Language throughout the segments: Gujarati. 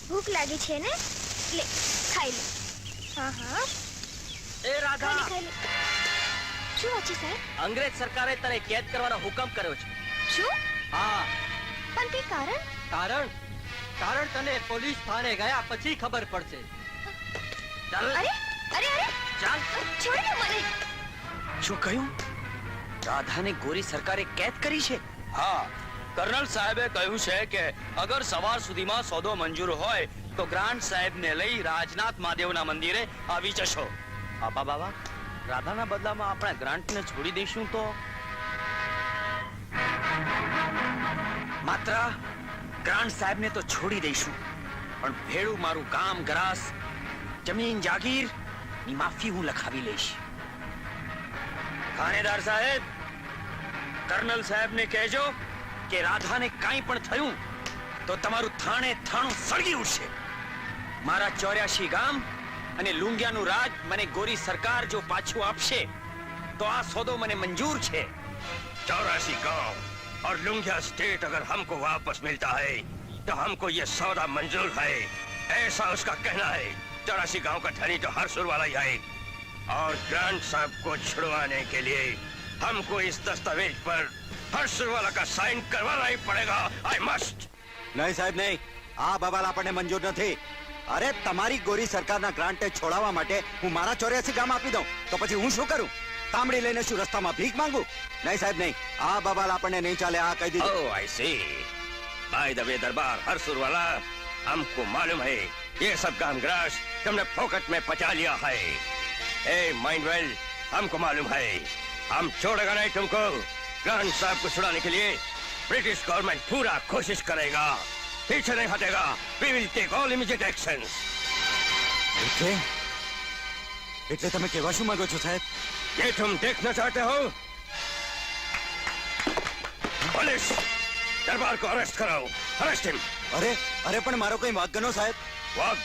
ભૂખ લાગી છે ને? લે ખાઈ લે. હા હા એ રાધા, ખાઈ લે. શું છે સાહેબ? અંગ્રેજ સરકારે તને કેદ કરવાનો હુકમ કર્યો છે. શું? હા. પણ તે કારણ? કારણ તને પોલીસ થાને ગયા પછી ખબર પડશે. ચાલ. અરે અરે અરે ચાલ. છોડ દો મને. શું કહ્યું? રાધાને ગોરી સરકારે કેદ કરી છે? હા, કર્નલ સાહેબે કહ્યું છે કે અગર સવાર સુધીમાં સોદો મંજૂર હોય તો ગ્રાન્ટ સાહેબને લઈ રાજનાથ મહાદેવના મંદિરે આવી જશો. બાબા બાબા, રાધાના બદલામાં આપણે ગ્રાન્ટને છોડી દઈશું તો? માત્ર ગ્રાન્ટ સાહેબને તો છોડી દઈશું, પણ ભેળું મારું કામ ગ્રાસ, જમીન જાગીર ની માફી હું લખાવી લઈશ. થાનેદાર સાહેબ, કર્નલ સાહેબને કહેજો કે રાધાને કાંઈ પણ થયું તો તમારું થાણું સળગી ઉઠશે. મારા 84 ગામ અને લુંગિયાનું રાજ મને ગોરી સરકાર જો પાછું આપશે તો આ સોદો મને મંજૂર છે. 84 गांव और लुंगिया स्टेट अगर हमको वापस मिलता है तो हमको ये सौदा मंजूर है, ऐसा उसका कहना है. 84 गांव का धनी तो हरसुर वाला ही है, और ग्रांट साहब को छुड़वाने के लिए हमको इस दस्तावेज पर हरसुर वाला का साइन करवाना ही पड़ेगा. I must. नहीं साहब नहीं, આ બવાલ આપણને મંજૂર નથી. અરે તમારી ગોરી સરકારના ગ્રાન્ટે છોડાવવા માટે હું મારા 84 ગામ આપી દઉં તો પછી હું શું કરું? તાંબડી લઈને શું રસ્તામાં ભીખ માંગુ? નહીં સાહેબ નહીં, આ બવાલ આપણને નહીં ચાલે, આ કહી દીધું. Oh, I see. By the way, दरबार हरसुर वाला, हमको मालूम है ये सब काम ग्रास तुमने फोकट में पचा लिया है. ए माइंड वेल, हमको मालूम है, हम छोड़ेगा नहीं तुमको. ग्रांट साहब को छुड़ाने के लिए ब्रिटिश गवर्नमेंट पूरा कोशिश करेगा, पीछे नहीं हटेगा. We will take all immediate actions. એટલે તમે કહેવા શું માંગો છો સાહેબ? ये तुम देखना चाहते हो? पुलिस, दरबार को अरेस्ट कराओ. Arrest him. અરે પણ મારો કોઈ વાંક ગનો સાહેબ? वाक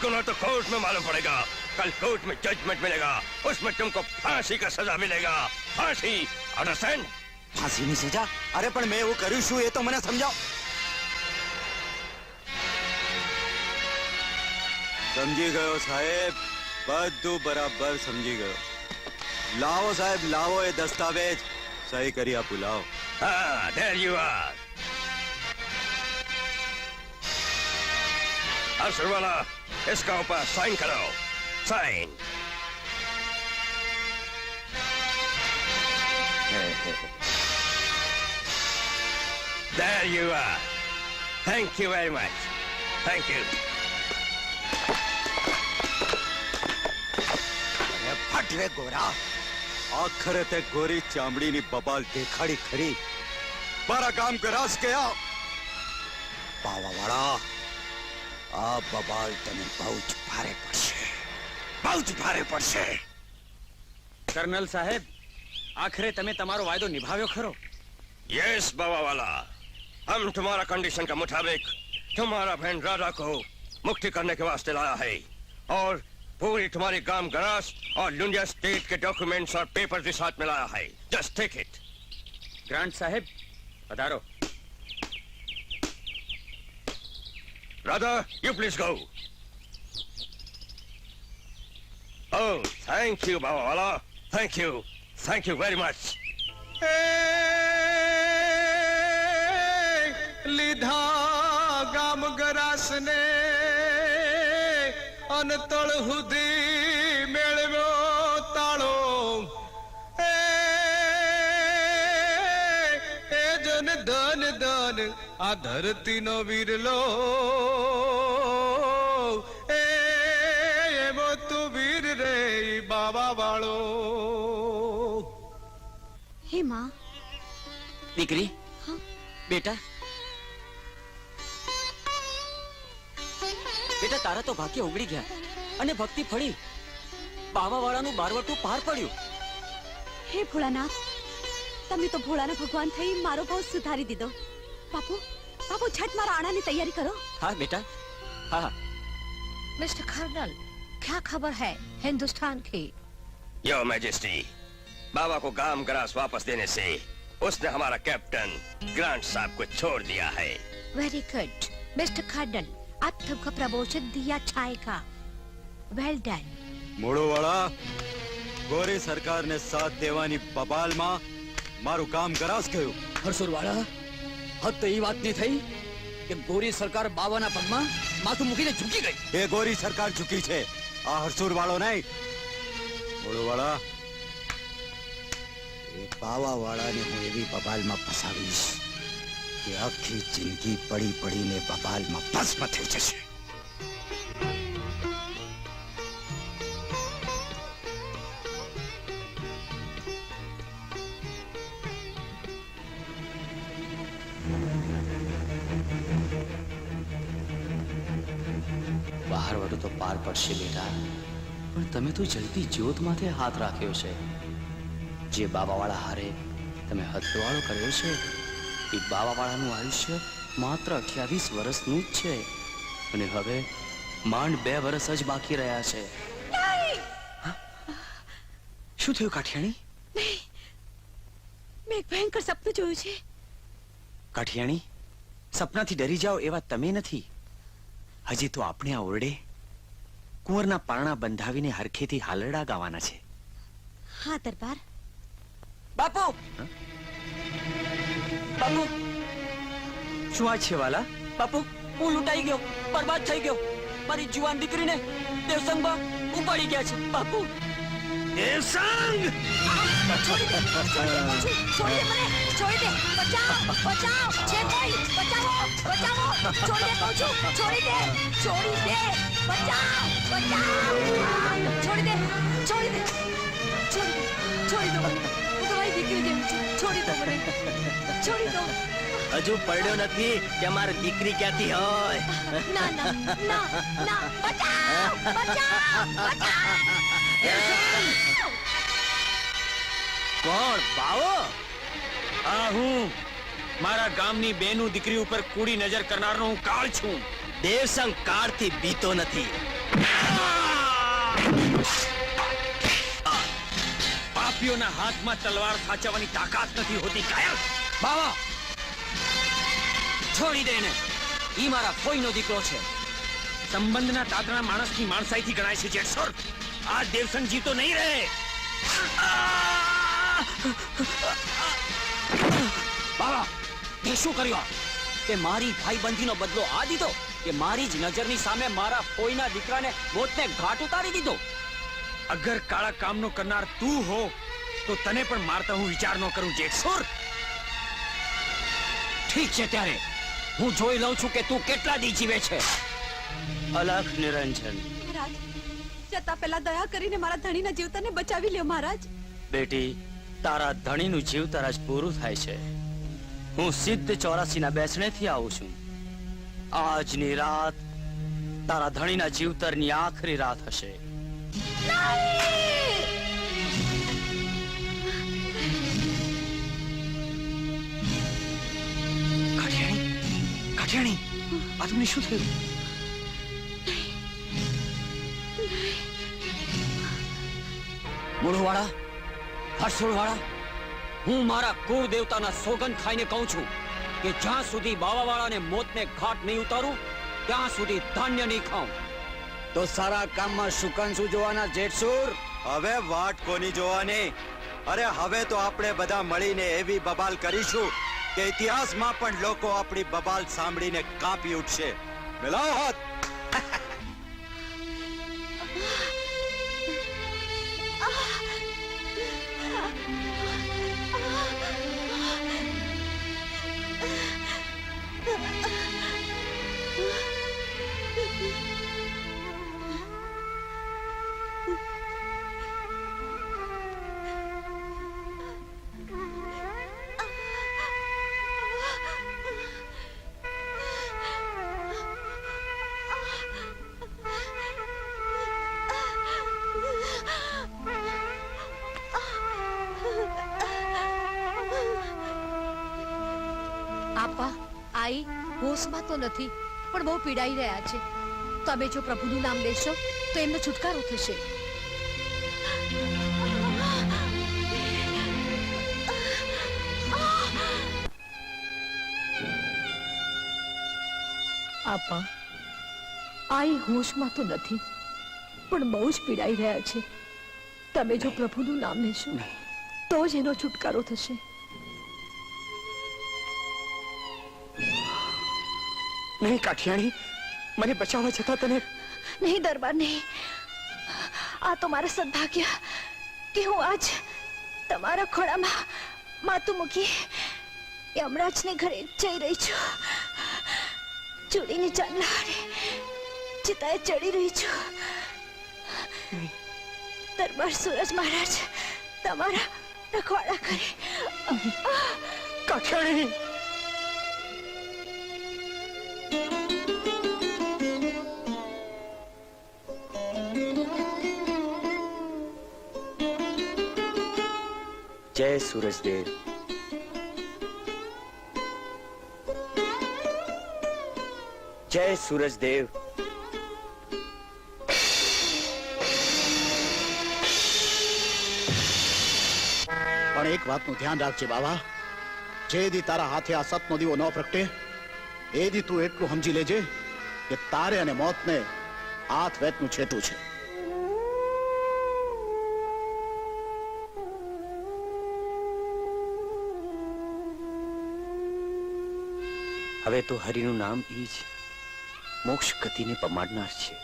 गुनो तो कोर्ट में मालूम पड़ेगा. कल कोर्ट में जजमेंट मिलेगा, उसमें तुमको फांसी का सजा मिलेगा. फांसी, अंडरस्टैंड? ફાંસીની સજા? અરે પણ મેં એવું કર્યું શું એ તો મને સમજાવો. સમજી ગયો સાહેબ, બધું બરાબર સમજી ગયો. લાવો સાહેબ, લાવો એ દસ્તાવેજ, સહી કરી આપું, લાવો. हाँ, there you are. हर्षर वाला, इसका ऊपर साइन करो. Sign. There you are. Thank you very much. Thank you. ફટ રે ગોરા, આખરે તે ગોરી ચામડીની બબાલ દેખાડી ખરી. મારા ગામ ગ્રાસ ગયા. પાવાવાળા, આ બબાલ તને બહુ જ ભારે પડશે, બહુ જ ભારે પડશે. કર્નલ સાહેબ, આખરે તમે તમારો વાયદો નિભાવ્યો ખરો? यस बाबा वाला, हम तुम्हारा कंडीशन का मुताबिक तुम्हारा बहन राधा को मुक्ति करने के वास्ते लाया है, और पूरी तुम्हारी गांव ग्रास और लुंडिया स्टेट के डॉक्यूमेंट्स और पेपर के साथ में लाया है. Just take it. ગ્રાન્ટ સાહેબ, પધારો. Radha, you please go. Oh, thank you बाबा वाला, thank you very much. લીધા ગામ ગરાસને અનતળ હુધી મેળવ્યો તાળો. એ જન ધન ધન આ ધરતીનો વીરલો. એવો તું વીર રે બાબા વાળો. હે માં. દીકરી, બેટા બેટા, તારા તો ભાગ્ય ઉગડી ગયા અને ભક્તિ ફળી. બાવાવાળાનું બારવટું પાર પડ્યું. હે ભોળાનાથ, તમે તો ભોળાના ભગવાન થઈ મારો ભાવ સુધારી દીધો. બાપુ બાપુ, છઠ મારા આણાની તૈયારી કરો. હા બેટા, હા. मिस्टर कर्नल, क्या खबर है हिंदुस्तान की? योर मैजेस्टी, बाबा को गांव ग्रास वापस देने से उसने हमारा कैप्टन ग्रांट साहब को छोड़ दिया है. वेरी गुड मिस्टर कर्नल अब तुमको प्रमोशन दिया जाएगा वेल डन મૂળોવાળા ગોરી સરકારને સાથ દેવાની બબાલમાં મારું કામ ગરાસ ગયું. હરસુરવાળા હદ તો એ વાતની થઈ કે ગોરી સરકાર બાવાના પગમાં માથું મૂકીને ઝૂકી ગઈ. એ ગોરી સરકાર ઝૂકી છે, આ હરસુર વાળો નહીં. મૂળોવાળા એ બાવા વાળાને હું એવી બબાલમાં ફસાવીશ કે આખી જિંદગી પડી પડીને બબાલમાં ભસ્મ થઈ જશે. બહાર વડું તો પાર પડશે બેટા, પણ તમે તો જલતી જ્યોત માથે હાથ રાખ્યો છે. જે બાવાવાળા હારે તમે હદવાળો કર્યો છે એ બાવાવાળાનું આયુષ્ય માત્ર 28 વર્ષનું જ છે અને હવે માંડ 2 વર્ષ જ બાકી રહ્યા છે. શું થયું કાઠિયાણી? મેં એક ભયંકર સપનું જોયું છે. કાઠિયાણી, સપનાથી ડરી જાઓ એવા તમે નથી. હજી તો આપણે આ ઓરડે કુંવરના પારણા બંધાવીને હરખેથી હાલરડા ગાવાના છે. હા દરબાર. બાપુ બાપુ શું આ છે વાલા? બાપુ હું લૂંટાઈ ગયો, બરબાદ થઈ ગયો. મારી જુવાન દીકરીને દેવસંગમાં ઉપાડી ગયા છે. બાપુ દેવસંગ! છોડી દે મને, છોડી દે. બચાવ બચાવ છે કોઈ, બચાવો બચાવો. છોડી દે કહું છું, છોડી દે બચાવ બચાવ. છોડી દે છોડી દે છોડી દો મને. હું તમારી દીકરી જેવી છું. છોડી દો મને, છોડી દો. હજુ પડ્યો નથી કે મારી દીકરી ક્યાંથી હોય. ના ના ના ના. બચાવ બચાવ બચાવ. કોણ? બાવો? આ હું મારા ગામની બેનું દીકરી ઉપર કૂડી નજર કરનારનો હું કાળ છું. દેવસંગ કાળથી બીતો નથી. પાપીઓના હાથમાં તલવાર સાચવવાની તાકાત નથી હોતી. કાયર બાવા છોડી દે ને, ઈ મારા ફોઈનો દીકરો છે. સંબંધના તાતણા માણસની માણસાઈથી ગણાય છે. જેઠસોર, આ દેવસંગ જીતો નહીં રહે. બાવા તે શું કર્યું? તે મારી ભાઈબંધીનો બદલો આ દીધો કે મારી જ નજરની સામે મારા ફોઈના દીકરાને મોતને ઘાટ ઉતારી દીધો? અગર કાળા કામનો કરનાર તું હો તો તને પણ મારતા હું વિચાર ન કરું. જેઠસોર, ઠીક છે ત્યારે હું જોઈ લઉં છું કે તું કેટલા દી જીવે છે. અલખ નિરંજન. મહારાજ, જતા પહેલા દયા કરીને મારા ધણીના જીવતાને બચાવી લ્યો મહારાજ. બેટી, તારા ધણીનું જીવતર આજ પૂરું થાય છે. હું સિદ્ધ 84ના બેસણેથી આવું છું. આજની રાત તારા ધણીના જીવતરની આખરી રાત હશે. કાઠિયાણી, આ તમને શું થયું? મૂળવાળા, હર્ષોળવાળા, હું મારા કુળ દેવતાના સોગંદ ખાઈને કહું છું કે જ્યાં સુધી બાવાવાળાને મોતને ઘાટ નહીં ઉતારું ત્યાં સુધી ધાન્ય નહીં ખાઉં. તો સારા કામમાં શુકન શું જોવાના જેઠસુર? હવે વાટ કોની જોવાની? અરે હવે તો આપણે બધા મળીને એવી બબાલ કરીશું કે ઇતિહાસમાં પણ લોકો આપણી બબાલ સાંભળીને કાંપી ઉઠશે. મિલાવો હાથ. આપા આઈ હોશમાં તો નથી પણ બહુ પીડાઈ રહ્યા છે. તમે જો પ્રભુનું નામ લેશો તો એમનો છુટકારો થશે. આપા આઈ હોશમાં તો નથી, પણ બહુ જ પીડાઈ રહ્યા છે. તમે જો પ્રભુનું નામ લેશો તો જ એનો છુટકારો થશે. નહીં કાઠિયાણી, મને બચાવવા છતાં તને નહીં દરબાર નહીં. આ તો મારા સદભાગ્ય કે હું આજ તમારા ખોળામાં માથું મૂકી યમરાજને ઘરે જઈ રહી છું. ચૂડીની ચાંદલા હારે ચિતાએ ચડી રહી છું. દરબાર સૂરજ મહારાજ તમારા રખવાડા કરે. કાઠિયાણી. જય સૂરજદેવ. જય સૂરજદેવ. પણ એક વાતનું ધ્યાન રાખજે બાવા, જે દી તારા હાથે આ સતનો દીવો ન પ્રગટે એ દી તું એટલું સમજી લેજે કે તારે અને મોતને હાથ વેતનું છેટું છે. હવે તો હરિનું નામ ઈ જ મોક્ષ ગતિને પમાડનાર છે.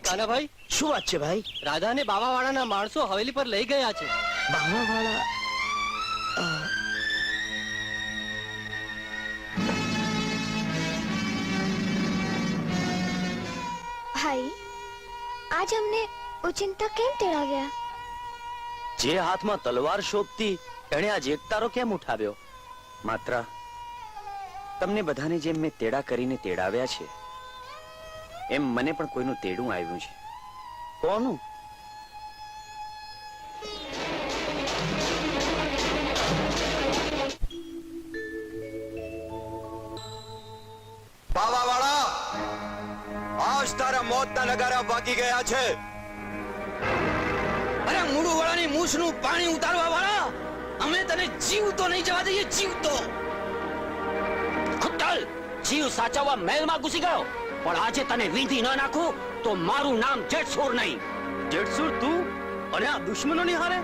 કાનાભાઈ, શું વાત છે ભાઈ? રાધાને બાવાવાળાના માણસો હવેલી પર લઈ ગયા છે. બાવાવાળા ભાઈ, આજ અમને ઓચિંતા કેમ તેડાવ્યા? જે હાથમાં તલવાર શોભતી એણે આજ એકતારો કેમ ઉઠાવ્યો? માત્ર તમને બધાને જેમ મેં તેડા કરીને તેડાવ્યા છે એમ મને પણ કોઈનું તેડું આવ્યું છે. કોનું? બાવાવાળા, આજ તારા મોતના નગારા વાગી ગયા છે. અરે મૂળું વાળાની મૂછનું પાણી ઉતારવા વાળા, અમે તને જીવતો નહીં જવા દઈએ. જીવતો ખુટ્ટલ જીવ સાચવવા મહેલમાં ઘૂસી ગયો, પણ આજે તને વિધિ ન નાખું તો મારું નામ જેઠસુર નહીં. જેઠસુર તું અને આ દુશ્મનો ની હારે?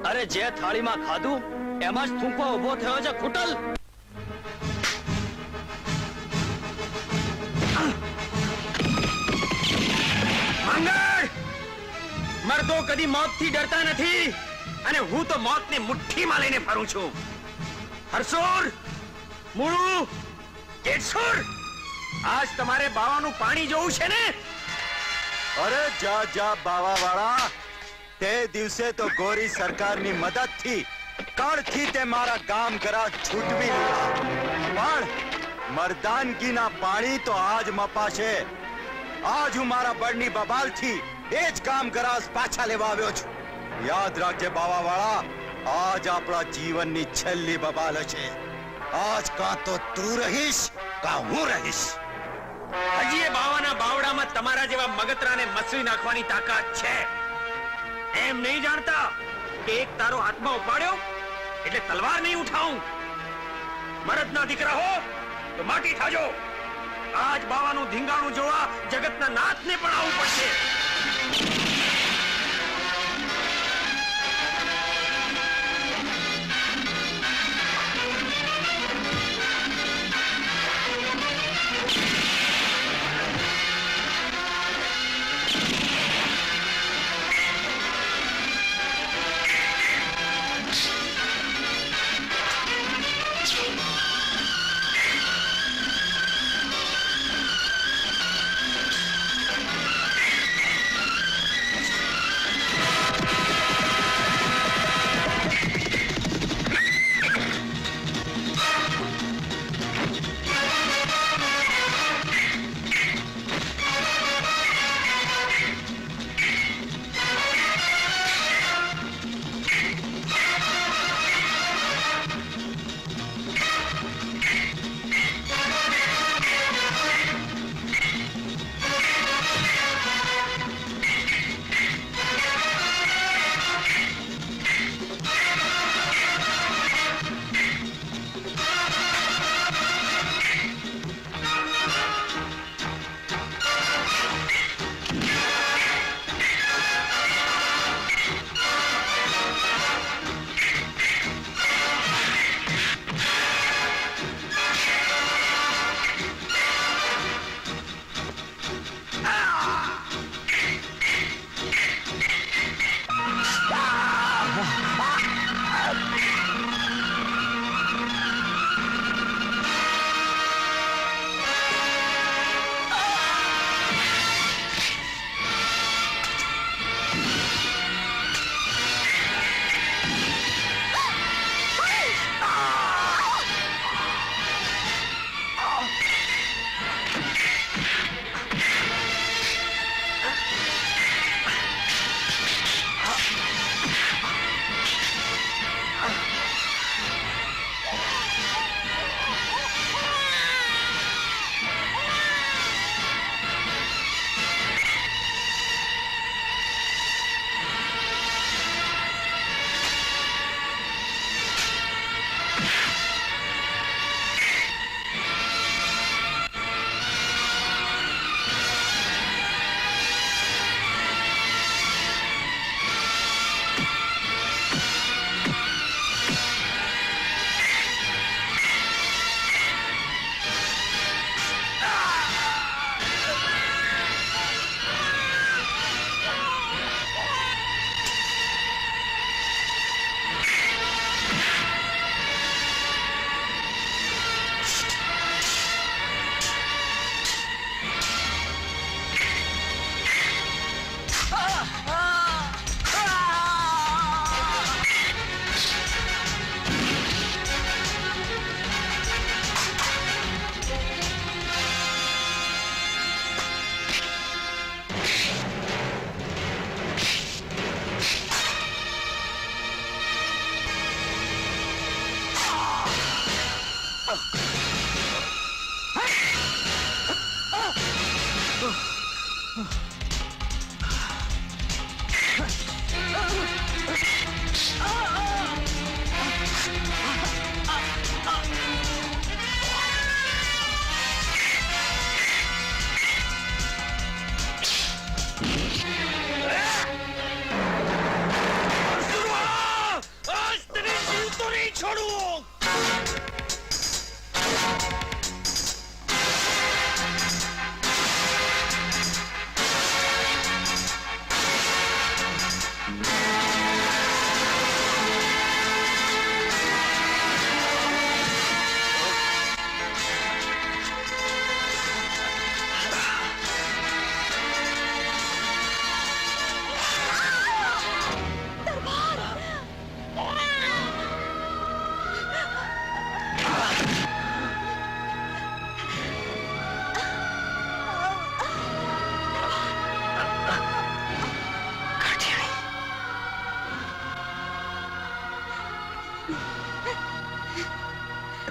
અરે જે થાળીમાં ખાધું એમાં જ થૂંકવા ઉભો થયો છે ખુટ્ટલ. માંગણ! મર્દો કદી મોતથી ડરતા નથી અને હું તો મોતને મુઠ્ઠીમાં લઈને ફરું છું. હરસુર, મુળુ, જેઠસુર, આજ તમારે બાવાનું પાણી જોવું છે ને? અરે જા જા બાવાવાળા, તે દિવસે તો ગોરી સરકારની મદદથી કળથી તે મારા ગામ ઘરા છૂટવી લીધા, પણ મર્દાનગીના પાણી તો આજ મપાશે. આજ હું મારા બળની બબાલથી એ જ કામ ગરાસ પાછા લેવા આવ્યો છું. યાદ રાખજે બાવાવાળા, આજ આપણા જીવનની છેલ્લી બબાલ હશે. આજ કાં તો તું રહીશ કાં હું રહીશ. હજી એ બાવાના બાવડામાં તમારા જેવા મગતરાને મસરી નાખવાની તાકાત છે. એમ નહીં જાણતા કે એક તારો હાથમાં ઉપાડ્યો એટલે તલવાર નહીં ઉઠાવું. મરદના દીકરા હો તો માટી થાજો. આજ બાવાનું ધીંગાણું જોવા જગતના નાથને પણ આવવું પડશે.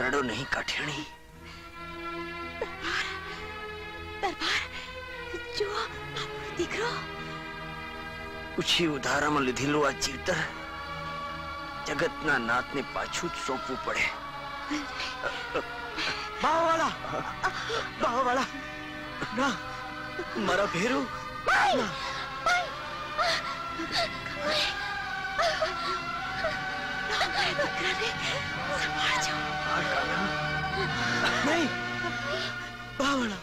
રડો નહીં કાઠિયાણી. દરબાર જુઓ આપણો દીકરો. ઉછી ઉધારામાં લીધેલું આ જીવતર જગતના નાથને પાછું જ સોંપવું પડે. બાવાવાળા ના, મારા ભેરું સંભાળજો. નહીં, બાવાવાળા